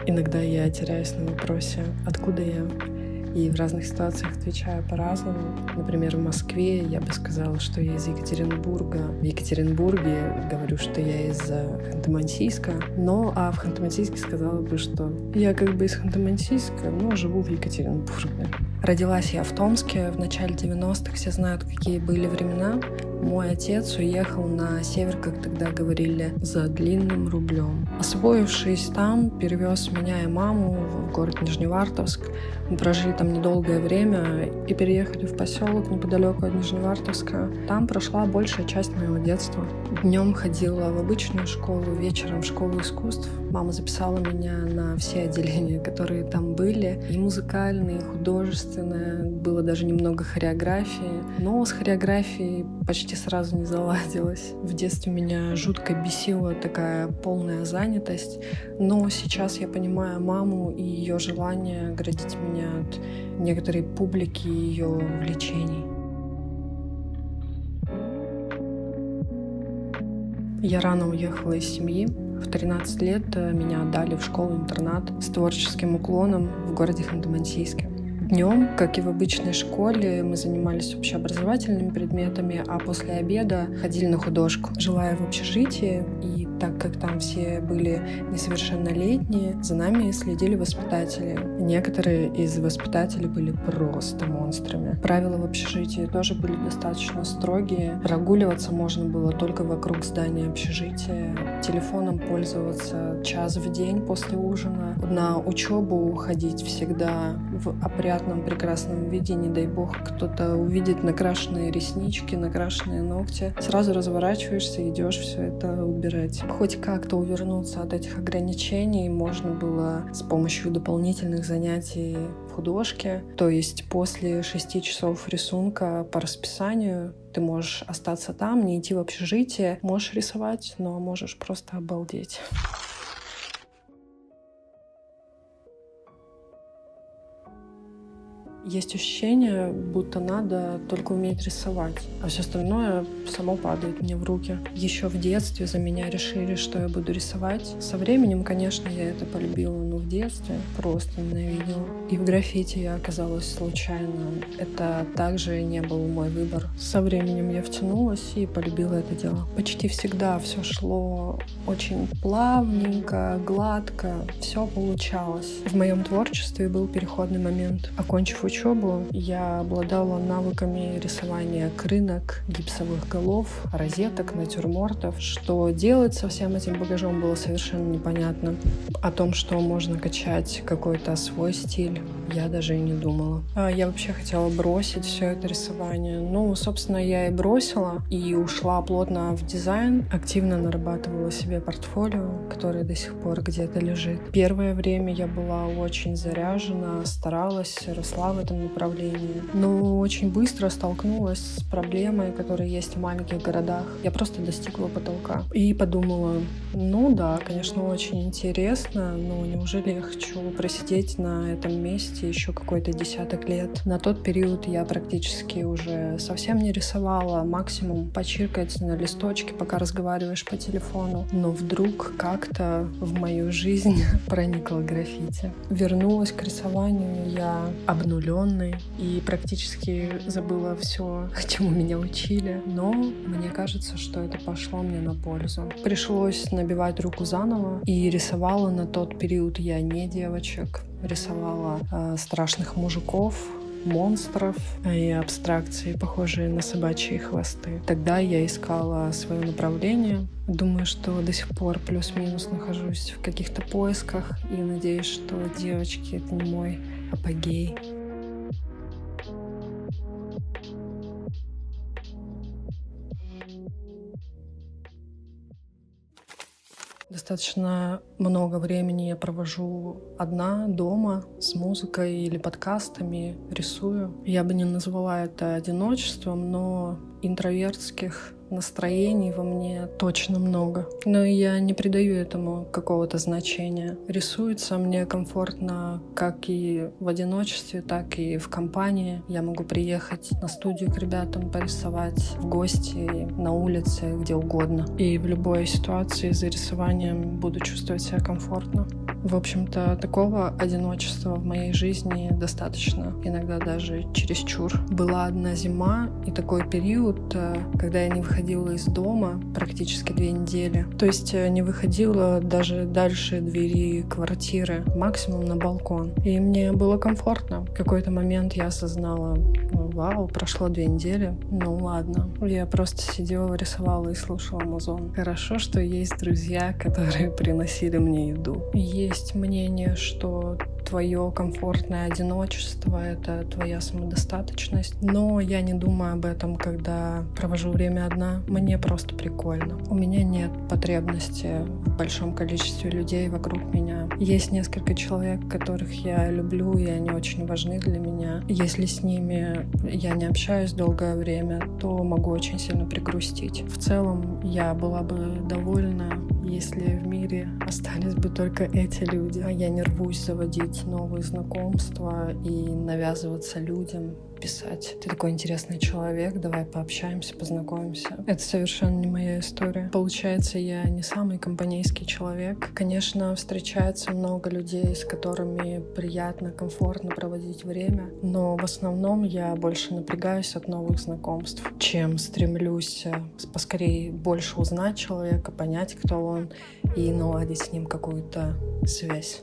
Иногда я теряюсь на вопросе, откуда я, и в разных ситуациях отвечаю по-разному. Например, в Москве я бы сказала, что я из Екатеринбурга. В Екатеринбурге говорю, что я из Ханты-Мансийска. А в Ханты-Мансийске сказала бы, что я как бы из Ханты-Мансийска, но живу в Екатеринбурге. Родилась я в Томске в начале 90-х. Все знают, какие были времена. Мой отец уехал на север, как тогда говорили, за длинным рублем. Освоившись там, перевез меня и маму в город Нижневартовск. Мы прожили там недолгое время и переехали в поселок неподалеку от Нижневартовска. Там прошла большая часть моего детства. Днем ходила в обычную школу, вечером в школу искусств. Мама записала меня на все отделения, которые там были. И музыкальные, и художественные. Было даже немного хореографии. Но с хореографией почти сразу не заладилось. В детстве меня жутко бесила такая полная занятость. Но сейчас я понимаю маму и ее желание оградить меня от некоторой публики и ее увлечений. Я рано уехала из семьи. В 13 лет меня отдали в школу-интернат с творческим уклоном в городе Ханты-Мансийске. Днем, как и в обычной школе, мы занимались общеобразовательными предметами, а после обеда ходили на художку. Жила я в общежитии, и так как там все были несовершеннолетние, за нами следили воспитатели. Некоторые из воспитателей были просто монстрами. Правила в общежитии тоже были достаточно строгие. Прогуливаться можно было только вокруг здания общежития. Телефоном пользоваться час в день после ужина. На учебу ходить всегда в опрятном, прекрасном виде. Не дай бог, кто-то увидит накрашенные реснички, накрашенные ногти. Сразу разворачиваешься и идешь все это убирать. Хоть как-то увернуться от этих ограничений можно было с помощью дополнительных занятий в художке. То есть после 6 часов рисунка по расписанию ты можешь остаться там, не идти в общежитие. Можешь рисовать, но можешь просто обалдеть. Есть ощущение, будто надо только уметь рисовать, а все остальное само падает мне в руки. Еще в детстве за меня решили, что я буду рисовать. Со временем, конечно, я это полюбила, но в детстве просто ненавидела. И в граффити я оказалась случайно. Это также не был мой выбор. Со временем я втянулась и полюбила это дело. Почти всегда все шло очень плавненько, гладко, все получалось. В моем творчестве был переходный момент. Окончив учебу, я обладала навыками рисования крынок, гипсовых голов, розеток, натюрмортов. Что делать со всем этим багажом было совершенно непонятно. О том, что можно качать какой-то свой стиль, я даже и не думала. Я вообще хотела бросить все это рисование. Собственно, я и бросила, и ушла плотно в дизайн. Активно нарабатывала себе портфолио, которое до сих пор где-то лежит. Первое время я была очень заряжена, старалась, росла в этом направлении. Но очень быстро столкнулась с проблемой, которая есть в маленьких городах. Я просто достигла потолка. И подумала, да, конечно, очень интересно, но неужели я хочу просидеть на этом месте еще какой-то десяток лет? На тот период я практически уже совсем не рисовала, максимум почиркать на листочке, пока разговариваешь по телефону. Но вдруг как-то в мою жизнь проникло граффити. Вернулась к рисованию я обнуленной и практически забыла все, чему меня учили. Но мне кажется, что это пошло мне на пользу. Пришлось набивать руку заново, и рисовала на тот период я не девочек. Рисовала страшных мужиков, монстров и абстракции, похожие на собачьи хвосты. Тогда я искала свое направление. Думаю, что до сих пор плюс-минус нахожусь в каких-то поисках и надеюсь, что девочки — это не мой апогей. Достаточно много времени я провожу одна дома с музыкой или подкастами, рисую. Я бы не назвала это одиночеством, но интровертских настроений во мне точно много. Но я не придаю этому какого-то значения. Рисуется мне комфортно как и в одиночестве, так и в компании. Я могу приехать на студию к ребятам, порисовать в гости, на улице, где угодно. И в любой ситуации за рисованием буду чувствовать себя комфортно. В общем-то, такого одиночества в моей жизни достаточно, иногда даже чересчур. Была одна зима и такой период, когда я не выходила из дома практически 2 недели. То есть не выходила даже дальше двери квартиры, максимум на балкон. И мне было комфортно. В какой-то момент я осознала: вау, прошло 2 недели, ну ладно. Я просто сидела, рисовала и слушала музон. Хорошо, что есть друзья, которые приносили мне еду. Есть мнение, что твое комфортное одиночество — это твоя самодостаточность. Но я не думаю об этом, когда провожу время одна. Мне просто прикольно. У меня нет потребности в большом количестве людей вокруг меня. Есть несколько человек, которых я люблю, и они очень важны для меня. Если с ними я не общаюсь долгое время, то могу очень сильно пригрустить. В целом, я была бы довольна, если в мире остались бы только эти люди. А я не рвусь заводить новые знакомства и навязываться людям, писать: ты такой интересный человек, давай пообщаемся, познакомимся. Это совершенно не моя история. Получается, я не самый компанейский человек. Конечно, встречается много людей, с которыми приятно, комфортно проводить время, но в основном я больше напрягаюсь от новых знакомств, чем стремлюсь поскорее больше узнать человека, понять, кто он, и наладить с ним какую-то связь.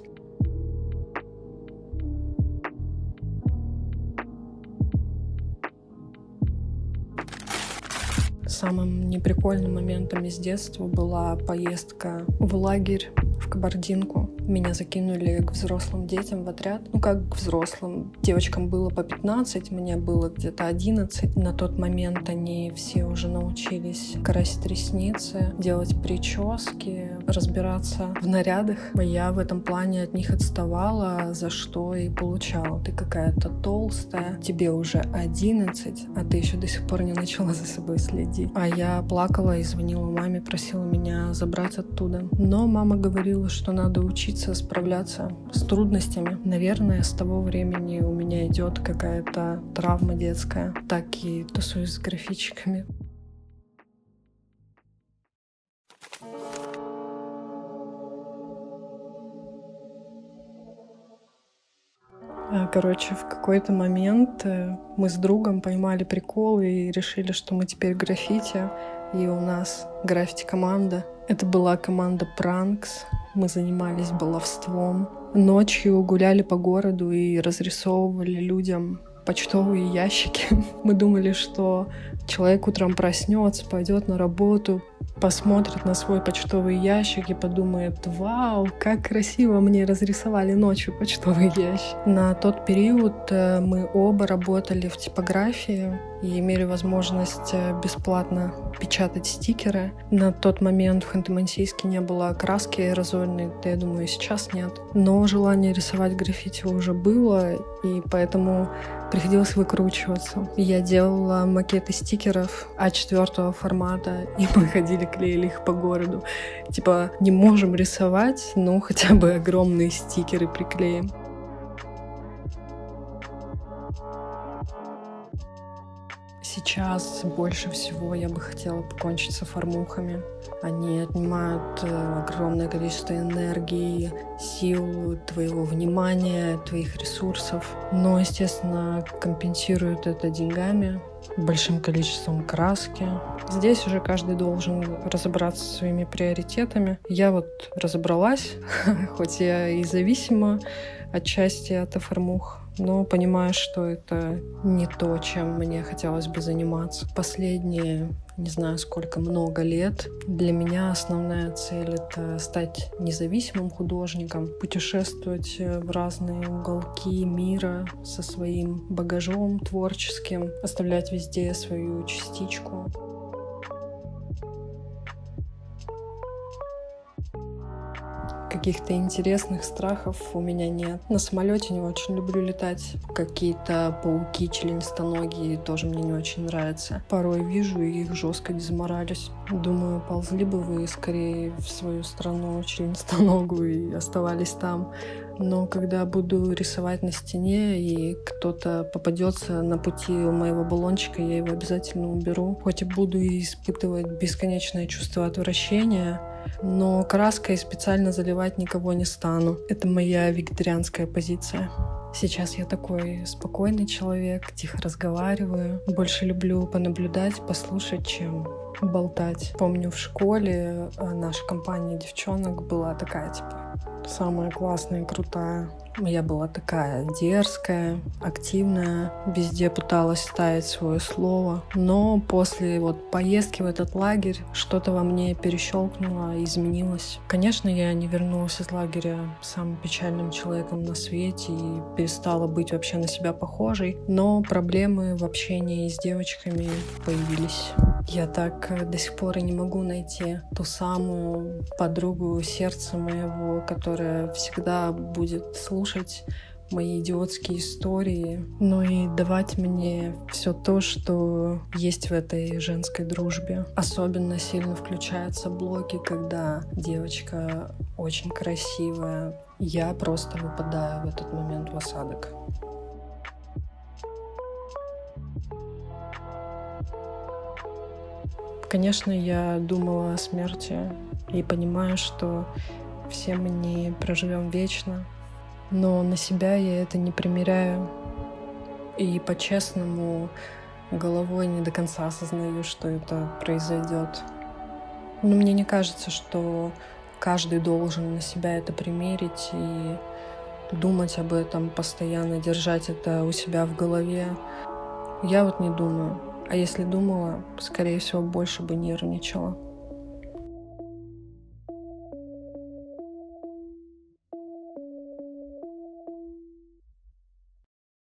Самым неприкольным моментом из детства была поездка в лагерь в Кабардинку. Меня закинули к взрослым детям в отряд. Ну, как к взрослым. Девочкам было по 15, мне было где-то 11. На тот момент они все уже научились красить ресницы, делать прически, разбираться в нарядах. Я в этом плане от них отставала, за что и получала: ты какая-то толстая, тебе уже 11, а ты еще до сих пор не начала за собой следить. А я плакала и звонила маме, просила меня забрать оттуда. Но мама говорила, что надо учиться справляться с трудностями. Наверное, с того времени у меня идет какая-то травма детская. Так и тусуюсь с графичиками. Короче, в какой-то момент мы с другом поймали прикол и решили, что мы теперь граффити, и у нас граффити-команда. Это была команда Пранкс. Мы занимались баловством. Ночью гуляли по городу и разрисовывали людям почтовые ящики. Мы думали, что человек утром проснется, пойдет на работу, посмотрит на свой почтовый ящик и подумает: вау, как красиво мне разрисовали ночью почтовый ящик. На тот период мы оба работали в типографии и имели возможность бесплатно печатать стикеры. На тот момент в Ханты-Мансийске не было краски аэрозольной, да, я думаю, и сейчас нет. Но желание рисовать граффити уже было, и поэтому приходилось выкручиваться. Я делала макеты стикеров А4 формата, и мы ходили, клеили их по городу. Типа, не можем рисовать, но хотя бы огромные стикеры приклеим. Сейчас больше всего я бы хотела покончить с формухами. Они отнимают огромное количество энергии, сил, твоего внимания, твоих ресурсов. Но, естественно, компенсируют это деньгами, большим количеством краски. Здесь уже каждый должен разобраться со своими приоритетами. Я вот разобралась, хоть я и зависима отчасти от формух, но понимаю, что это не то, чем мне хотелось бы заниматься. Последние, не знаю сколько, много лет для меня основная цель — это стать независимым художником, путешествовать в разные уголки мира со своим багажом творческим, оставлять везде свою частичку. каких-то интересных страхов у меня нет. На самолете не очень люблю летать. Какие-то пауки членистоногие тоже мне не очень нравятся. Порой вижу и их жестко дезморалюсь. Думаю, ползли бы вы скорее в свою страну членистоногую и оставались там. Но когда буду рисовать на стене и кто-то попадется на пути у моего баллончика, я его обязательно уберу. Хоть и буду испытывать бесконечное чувство отвращения, но краской специально заливать никого не стану. Это моя вегетарианская позиция. Сейчас я такой спокойный человек, тихо разговариваю. Больше люблю понаблюдать, послушать, чем болтать. Помню, в школе наша компания девчонок была такая, типа, самая классная и крутая. Я была такая дерзкая, активная, везде пыталась ставить свое слово. Но после поездки в этот лагерь что-то во мне перещелкнуло, изменилось. Конечно, я не вернулась из лагеря самым печальным человеком на свете и перестала быть вообще на себя похожей, но проблемы в общении с девочками появились. Я так до сих пор и не могу найти ту самую подругу сердца моего, которая всегда будет слушать мои идиотские истории, но и давать мне все то, что есть в этой женской дружбе. Особенно сильно включаются блоки, когда девочка очень красивая. Я просто выпадаю в этот момент в осадок. Конечно, я думала о смерти и понимаю, что все мы не проживем вечно, но на себя я это не примеряю. И по-честному головой не до конца осознаю, что это произойдет. Но мне не кажется, что каждый должен на себя это примерить и думать об этом постоянно, держать это у себя в голове. Я не думаю. А если думала, скорее всего, больше бы нервничала.